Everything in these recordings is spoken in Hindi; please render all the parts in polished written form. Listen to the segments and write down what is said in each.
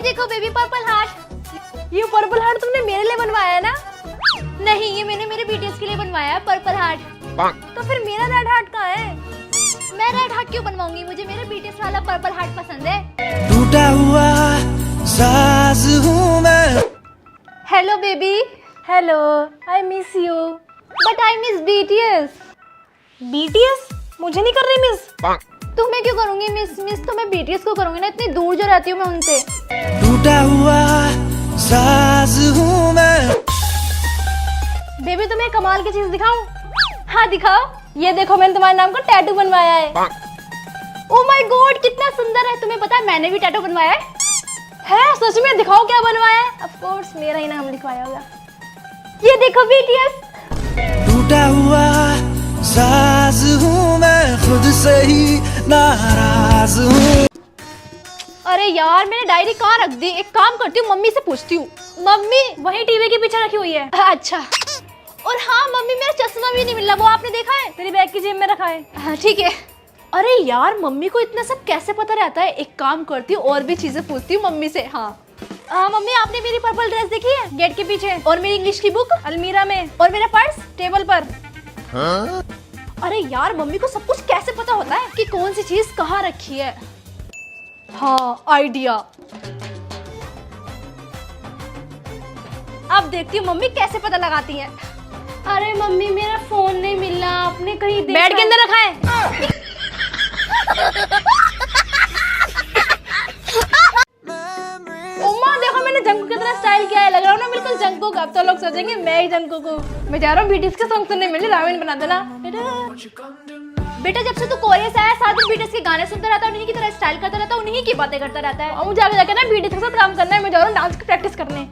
देखो बेबी पर्पल हार्ट। ये पर्पल हार्ट तुमने मेरे लिए बनवाया है ना? नहीं, ये मैंने मेरे बीटीएस के लिए बनवाया है पर्पल हार्ट। तो फिर मेरा रेड हार्ट कहाँ है? मैं रेड हार्ट क्यों बनवाऊंगी? मुझे मेरे बीटीएस वाला पर्पल हार्ट पसंद है। टूटा हुआ साज हूँ मैं। Hello baby. Hello, I miss you. But I miss BTS. BTS? मुझे नहीं कर रही मिस। तुम्हें क्यों करूंगी मिस? मिस तो मैं बीटीएस को करूंगी ना, इतनी दूर जो रहती हूँ मैं उनसे। टूटा हुआ साज हूँ मैं। बेबी तुम्हें कमाल की चीज दिखाऊं? हाँ दिखाओ। ये देखो, मैंने तुम्हारे नाम का टैटू बनवाया है। ओ माय गॉड, कितना सुंदर है। तुम्हें पता है मैंने भी टैटू बनवाया है। है? सच में? दिखाओ क्या बनवाया है। ऑफ कोर्स मेरा ही नाम लिखवाया होगा। ये देखो बीटीएस। टूटा हुआ साज हूँ मैं, खुद से ही नाराज हूँ। अरे यार, मैंने डायरी कहाँ रख दी? एक काम करती हूँ, मम्मी से पूछती हूँ। मम्मी। वही टीवी के पीछे रखी हुई है। अच्छा। और हाँ मम्मी, मेरा चश्मा भी नहीं मिल रहा, वो आपने देखा है? तेरी बैग की जेब में रखा है। हाँ ठीक है। अरे यार, मम्मी को इतना सब कैसे पता रहता है? एक काम करती हूँ, और भी चीजें पूछती हूँ मम्मी से। हाँ मम्मी, आपने मेरी पर्पल ड्रेस देखी है? गेट के पीछे। और मेरी इंग्लिश की बुक अलमीरा में। और मेरा पर्स टेबल पर। अरे यार, मम्मी को सब कुछ कैसे पता होता है कि कौन सी चीज कहाँ रखी है? हाँ, आइडिया। अब देखती हूँ मम्मी कैसे पता लगाती हैं। अरे मम्मी, मेरा फोन नहीं मिल रहा, आपने कहीं देखा? बेड के अंदर रखा है। उम्मा देखो, मैंने जंकू की तरह स्टाइल किया है। लग रहा हूँ ना बिल्कुल जंकू का। अब तो लोग सोचेंगे मैं ही जंकू को। मैं जा रहा हूँ बीटीएस के सॉन्ग सुनने, मिले रामेन बना देना। बेटा, जब से तू कोरिया से आया, साथ में बीटीएस के गाने सुनता रहता है, उन्हीं की तरह स्टाइल करता रहता है, उन्हीं की बातें करता रहता है। और मुझे आगे जाकर ना बीटीएस के साथ काम करना है। मैं जा रहा हूँ डांस की प्रैक्टिस करने।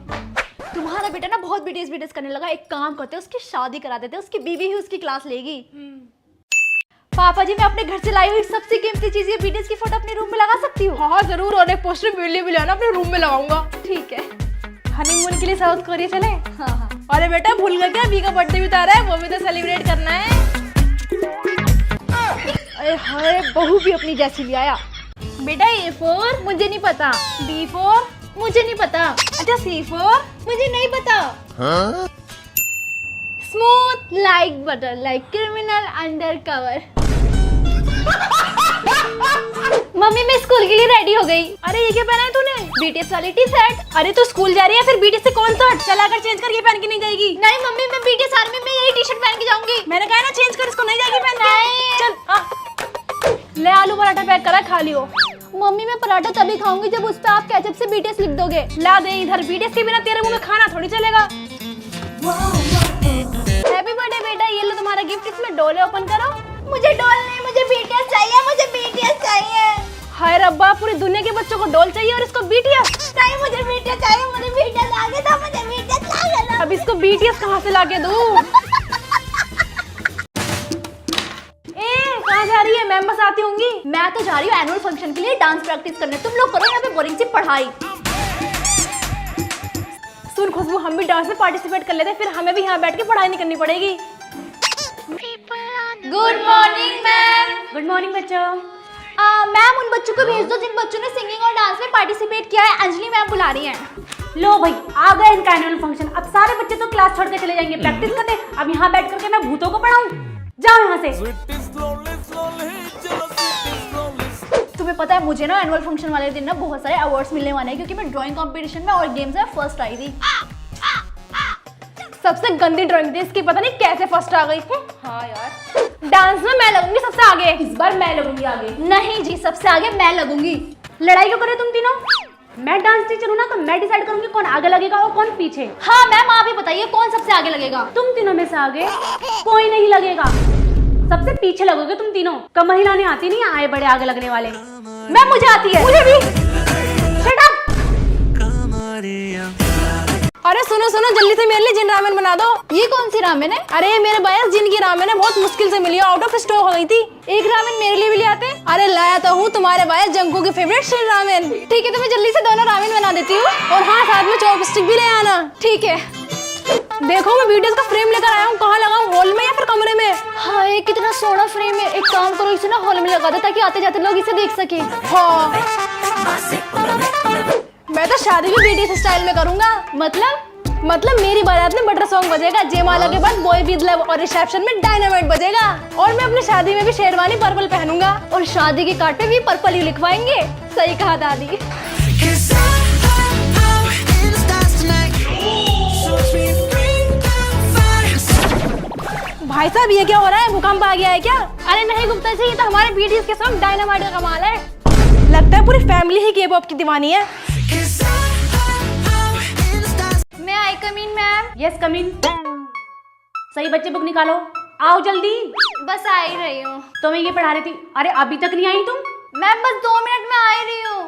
तुम्हारा बेटा ना बहुत बीटीएस बीटीएस करने लगा। एक काम करते हैं, उसकी शादी करा देते हैं, उसकी बीवी ही उसकी क्लास लेगी। पापा जी, मैं अपने घर से लाई हुई सबसे कीमती चीज ये बीटीएस की फोटो अपने रूम में लगा सकती हूँ? हाँ जरूर, और एक पोस्टर वीडियो भी लाना, अपने रूम में लगाऊंगा। ठीक है। हनीमून के लिए साउथ कोरिया चले? हाँ। अरे बेटा, भूल गया क्या? अभी का बर्थडे भी तो आ रहा है, वो भी तो सेलिब्रेट करना है। अरे हाय, बहू भी अपनी जैसी ले आया। बेटा A4 मुझे नहीं पता। B4 मुझे नहीं पता। अच्छा C4 मुझे नहीं पता। Smooth like butter, like criminal under cover. Mummy, मैं स्कूल के लिए रेडी हो गई। अरे ये क्या पहना है तूने? बीटीएस वाली टी शर्ट। अरे तू स्कूल जा रही है, फिर बीटीएस से कौन सा चला कर चेंज कर ये पहन के नहीं जाएगी? नहीं मम्मी, मैं बीटीएस आर्मी में यही टी शर्ट पहन के जाऊंगी। मैंने कहा ना चेंज कर, इसको नहीं जाएगी पहन के। नहीं। चल ले, आलू पराठा पैक करा, खा लियो। मम्मी, मैं पराठा तभी खाऊंगी जब उस पे आप केचप से बीटीएस लिख दोगे। ला दे इधर। बीटीएस के बिना तेरे मुंह में खाना थोड़ी चलेगा। हैप्पी बर्थडे बेटा, ये लो तुम्हारा गिफ्ट। इसमें डोले ओपन करो। मुझे डॉल नहीं, मुझे बीटीएस चाहिए, मुझे बीटीएस चाहिए। हाय रब्बा, पूरी दुनिया के बच्चों को डॉल चाहिए और इसको बीटीएस नहीं, मुझे बीटीएस चाहिए, मुझे बीटीएस आगे दो, मुझे बीटीएस लाके दो। अब इसको बीटीएस कहाँ से लाके दूं? कहाँ जा रही है? मैम बस आती होंगी। मैं तो जा रही हूँ एनुअल फंक्शन के लिए डांस प्रैक्टिस करने। तुम लोग करो यहाँ पे बोरिंग सी पढ़ाई। सुन खुशबू, हम भी डांस में पार्टिसिपेट कर लेते हैं, फिर हमें भी यहाँ बैठ के पढ़ाई नहीं करनी पड़ेगी। Good morning ma'am. Good morning बच्चों। मैम, उन बच्चों को भेज दो जिन बच्चों ने सिंगिंग और डांस में पार्टिसिपेट किया है। अंजलि मैम बुला रही हैं। लो भाई, आ गए इनका एनुअल फंक्शन। अब सारे बच्चे तो क्लास छोड़ के चले जाएंगे प्रैक्टिस करने। अब यहाँ बैठ करके मैं भूतों को पढ़ाऊं? जाओ यहाँ से। तुम्हें पता है, मुझे ना एनुअल फंक्शन वाले दिन ना बहुत सारे अवार्ड्स मिलने वाले हैं, क्योंकि मैं ड्राइंग कंपटीशन में और गेम्स में फर्स्ट आई थी। सबसे गंदी ड्राइंग थी इसकी, पता नहीं कैसे फर्स्ट आ गई। हाँ यार, डांस में मैं लगूंगी सबसे आगे। इस बार मैं लगूंगी आगे। नहीं जी, सबसे आगे मैं लगूंगी। लड़ाई क्यों करे तुम तीनों? मैं डांस टीचर हूँ ना, तो मैं डिसाइड करूंगी कौन आगे लगेगा और कौन पीछे। हाँ मैम, आप ही बताइए कौन सबसे आगे लगेगा। तुम तीनों में से आगे कोई नहीं लगेगा, सबसे पीछे लगोगे तुम तीनों। कमर हिलाने आती नहीं, आए बड़े आगे लगने वाले। मैम, मुझे आती है। मुझे भी। Shut up. अरे सुनो सुनो, जल्दी से मेरे लिए जिन रामेन बना दो। ये कौन सी रामेन है? अरे मेरे भैया, जिन की रामेन है बहुत मुश्किल से मिली, आउट ऑफ स्टॉक हो गई थी। एक रामेन मेरे लिए भी ले आते। अरे लाया तो हूँ, तुम्हारे भैया जंकू की फेवरेट शिन रामेन। ठीक है, तो मैं जल्दी से दोनों रामेन बना देती हूँ। और हाँ, साथ में चॉपस्टिक भी ले आना। ठीक है। देखो, मैं वीडियोस का फ्रेम लेकर आया हूँ। कहाँ लगाऊं, हॉल में या फिर कमरे में? हाँ, ये कितना सोना फ्रेम है। एक काम करो, इसे ना हॉल में लगा दो ताकि आते जाते लोग इसे देख सके। हाँ, मैं तो शादी भी बीटीएस स्टाइल में करूंगा। मतलब मेरी बारात में बटर सॉन्ग बजेगा, जयमाला के बाद बॉय विद लव और रिसेप्शन में डायनामाइट बजेगा। और मैं अपनी शादी में भी शेरवानी पर्पल पहनूंगा और शादी के कार्ड पे भी पर्पल ही लिखवाएंगे। सही कहा दादी। 'Cause I'm in the stars tonight. So sweet, bring the fire. भाई साहब ये क्या हो रहा है, भूकंप आ गया है क्या? अरे नहीं गुप्ता जी, ये तो हमारे बीटीएस के सॉन्ग डायनामाइट का कमाल है। लगता है पूरी फैमिली ही के-पॉप की दीवानी है। 'Cause I'm in the stars. मैं आई कम इन मैम। यस कम इन। सही बच्चे बुक निकालो, आओ जल्दी। बस आ ही रही हूँ। तो मैं ये पढ़ा रही थी। अरे अभी तक नहीं आई तुम? मैम बस 2 मिनट में आ ही रही हूँ।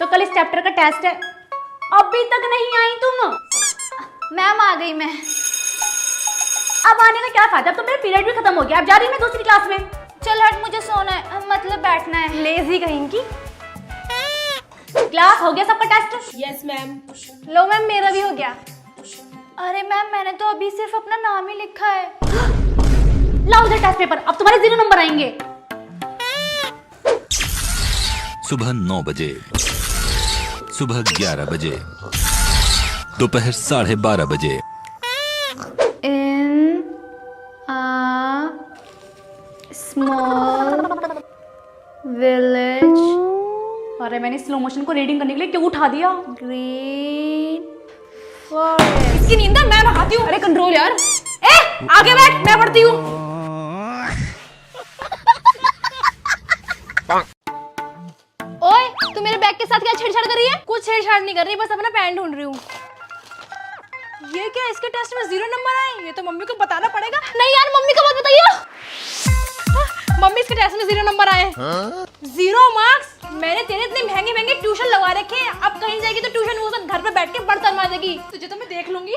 तो कल इस चैप्टर का टेस्ट है, अभी तक नहीं आई तुम? मैम आ गई मैं। अब आने का क्या फायदा, अब तो मेरा पीरियड भी खत्म हो गया। अब जा रही मैं दूसरी क्लास में। चल हट, मुझे सोना है, मतलब बैठना है। लेजी कहीं की। क्लास हो गया सबका टेस्ट? Yes ma'am. लो मैम, मेरा भी हो गया। अरे मैम मैंने तो अभी सिर्फ अपना नाम ही लिखा है। लाओ उधर टेस्ट पेपर, अब तुम्हारे 0 नंबर आएंगे। सुबह 9 बजे, सुबह 11 बजे, दोपहर 12:30 बजे। इन आ स्मॉल विलेज अरे मैंने स्लो मोशन को रीडिंग करने के लिए क्यों उठा दिया? Green forest. इसकी नींद है, मैं भगाती हूँ। अरे कंट्रोल यार। ए आगे बैठ, मैं पढ़ती हूँ। ओए तू मेरे बैग के साथ क्या छेड़छाड़ कर रही है? कुछ छेड़छाड़ नहीं कर रही, बस अपना पेन ढूंढ रही हूँ। ये क्या, इसके टेस्ट में 0 नंबर आए? ये तो मम्मी को बताना पड़ेगा। नहीं यार, मम्मी को मत बताइए। मम्मी इसके टेस्ट में 0 नंबर आए। 0 मार्क्स? मैंने तेरे इतने महंगे महंगे ट्यूशन लगवा रखे हैं, अब कहीं जाएगी तो ट्यूशन वो सब घर पे बैठ के बर्तन मांजेगी। तुझे तो मैं देख लूंगी।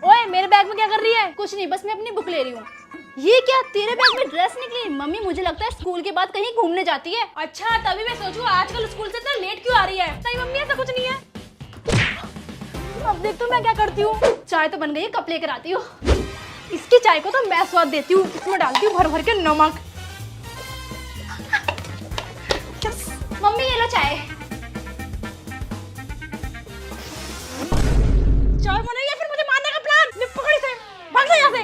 ओए मेरे बैग में क्या कर रही है? कुछ नहीं, बस मैं अपनी बुक ले रही हूँ। ये क्या, तेरे बैग में ड्रेस निकली? मम्मी मुझे लगता है स्कूल के बाद कहीं घूमने जाती है। अच्छा, तभी मैं सोचूं आजकल स्कूल से इतना लेट क्यों आ रही है। नहीं मम्मी, ऐसा कुछ नहीं है। अब देख तो मैं क्या करती हूँ। चाय तो बन गई है, कप लेकर आती हूँ। इसकी चाय को तो मैं स्वाद देती हूँ, इसमें डालती हूँ भर भर के नमक। मम्मी ये लो चाय। चाय बनाई या फिर मुझे मारने का प्लान? निप पकड़ी से, भाग जा यहाँ से।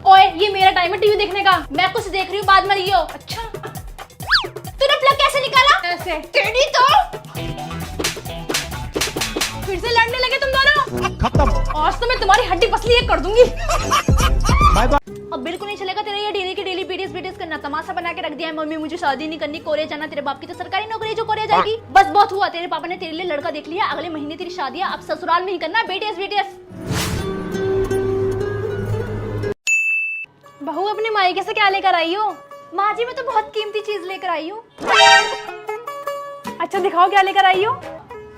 ओए ये मेरा टाइम है टीवी देखने का, मैं कुछ देख रही हूँ, बाद में रहियो। अच्छा, तूने प्लग कैसे निकाला? ऐसे। टेढ़ी तो फिर से लड़ने लगे तुम दोनों? खत्म। आज तो मैं तुम्हारी हड्डी पसली एक कर दूंगी। अब बिल्कुल नहीं चलेगा तेरा ये डेली की डेली बीटीएस करना। तमाशा बना के रख दिया है। मम्मी मुझे शादी नहीं करनी, कोरिया जाना। तेरे बाप की तो सरकारी नौकरी है जो कोरिया जाएगी। बस बहुत हुआ, तेरे पापा ने तेरे लिए लड़का देख लिया, अगले महीने तेरी शादी है। अब ससुराल में ही करना बीटीएस। बहू अपनी मायके से क्या लेकर आई हो? माँ जी मैं तो बहुत कीमती चीज लेकर आई हूँ। अच्छा दिखाओ क्या लेकर आई हो।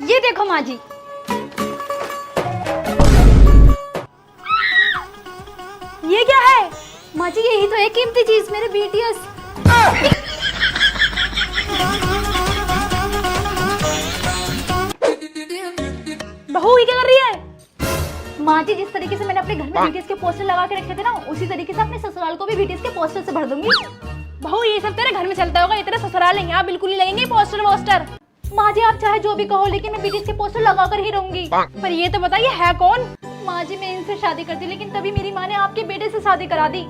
ये देखो माँ जी। ये क्या है? माँ जी यही तो है कीमती चीज, मेरे बीटीएस। बहू ये क्या कर रही है? माँ जी जिस तरीके से मैंने अपने घर में बीटीएस के पोस्टर लगा के रखे थे ना, उसी तरीके से अपने ससुराल को भी बीटीएस के पोस्टर से भर दूंगी। बहू ये सब तेरे घर में चलता होगा, ये तेरे ससुराल है, यहाँ बिल्कुल नहीं लगेंगे पोस्टर वोस्टर। माँ जी आप चाहे जो भी कहो, लेकिन मैं बीटीएस के पोस्टर लगा कर ही रहूंगी। पर ये तो बताइए है कौन? माँ जी मैं इनसे शादी करती, लेकिन तभी मेरी माँ ने आपके बेटे से शादी करा दी।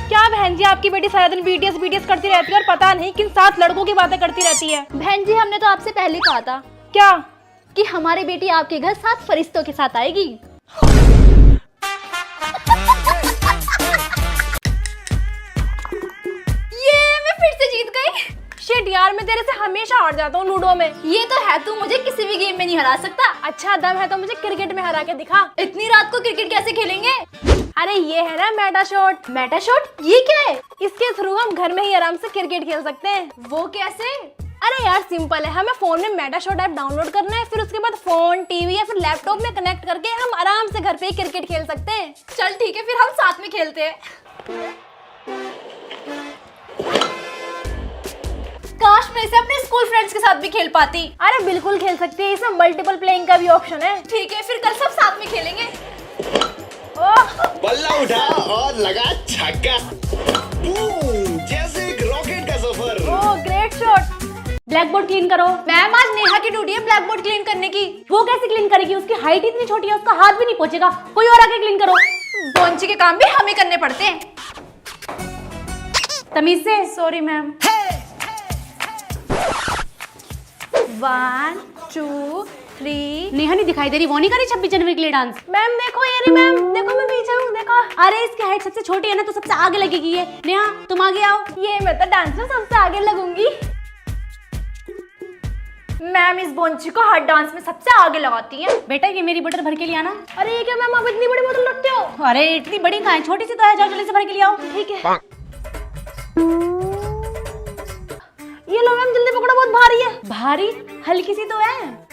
क्या बहन जी, आपकी बेटी सारा दिन बीटीएस करती रहती है और पता नहीं किन 7 लड़कों की बातें करती रहती है। बहन जी हमने तो आपसे पहले कहा था क्या? कि हमारी बेटी आपके घर 7 फरिश्तों के साथ आएगी। ये मैं फिर से जीत गई। शिट यार, मैं तेरे से हमेशा हार जाता हूँ लूडो में। ये तो है, तू मुझे किसी भी गेम में नहीं हरा सकता। अच्छा दम है तो मुझे क्रिकेट में हरा के दिखा। इतनी रात को क्रिकेट कैसे खेलेंगे? अरे ये है ना मेटा शॉट। मेटा शॉट ये क्या है? इसके थ्रू हम घर में ही आराम से क्रिकेट खेल सकते हैं। वो कैसे? अरे यार सिंपल है, हमें फोन में मेटा शॉट ऐप डाउनलोड करना है, फिर उसके बाद फोन, टीवी या फिर लैपटॉप में कनेक्ट करके हम आराम से घर पे ही क्रिकेट खेल सकते हैं। चल ठीक है, फिर हम साथ में खेलते हैं। काश मैं इसे अपने स्कूल फ्रेंड्स के साथ भी खेल पाती। अरे बिल्कुल खेल सकते हैं, इसमें मल्टीपल प्लेइंग का भी ऑप्शन है। ठीक है, फिर कल सब साथ में खेलेंगे। बल्ला उठा और लगा छक्का। बूम, जैसे ब्लैक बोर्ड क्लीन करो। मैम आज नेहा की ड्यूटी है ब्लैक बोर्ड क्लीन करने की। वो कैसे क्लीन करेगी, उसकी हाइट इतनी छोटी है, उसका हाथ भी नहीं पहुंचेगा। कोई और आके क्लीन करो। बोंची के काम भी हमें करने पड़ते हैं। तमीज से। Sorry ma'am. 1 2 3। नेहा नहीं दिखाई दे रही, वो नहीं करी 26 जनवरी के लिए डांस। मैम देखो ये रही मैम, देखो मैं पीछे हूँ, देखो। अरे इसकी हाइट सबसे छोटी है ना, तो सबसे आगे लगेगी ये। नेहा तुम आगे आओ। ये मैं तो डांस में सबसे आगे लगूंगी। मैम इस बोंची को हर डांस में सबसे आगे लगाती है। बेटा ये मेरी बोतल भर के लिए आना। अरे ये क्या मैम, आप इतनी बड़ी बोतल रखते हो? अरे इतनी बड़ी कहाँ है, छोटी सी तो है, जाओ जल्दी से भर के लिए आओ। ठीक है। ये लो मैम, जल्दी पकड़ो, बहुत भारी है। भारी? हल्की सी तो है।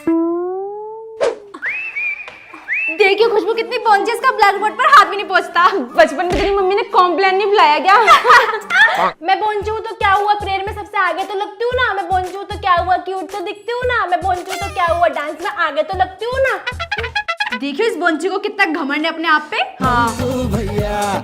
देखिए खुशबू कितनी पहुंची, इसका ब्लैक बोर्ड पर हाथ भी नहीं पहुंचता। बचपन में तेरी मम्मी ने कॉम्प्लेन नहीं बुलाया क्या? मैं बोंची हूँ तो क्या हुआ, प्रेयर में सबसे आगे तो लगती हूँ ना। मैं बोंची हूँ तो क्या हुआ, क्यूट तो दिखती हूँ ना। मैं बोंची हूँ तो क्या हुआ, डांस में आगे तो लगती हूँ ना। देखियो इस बोंची को कितना घमंड है अपने आप पे। भैया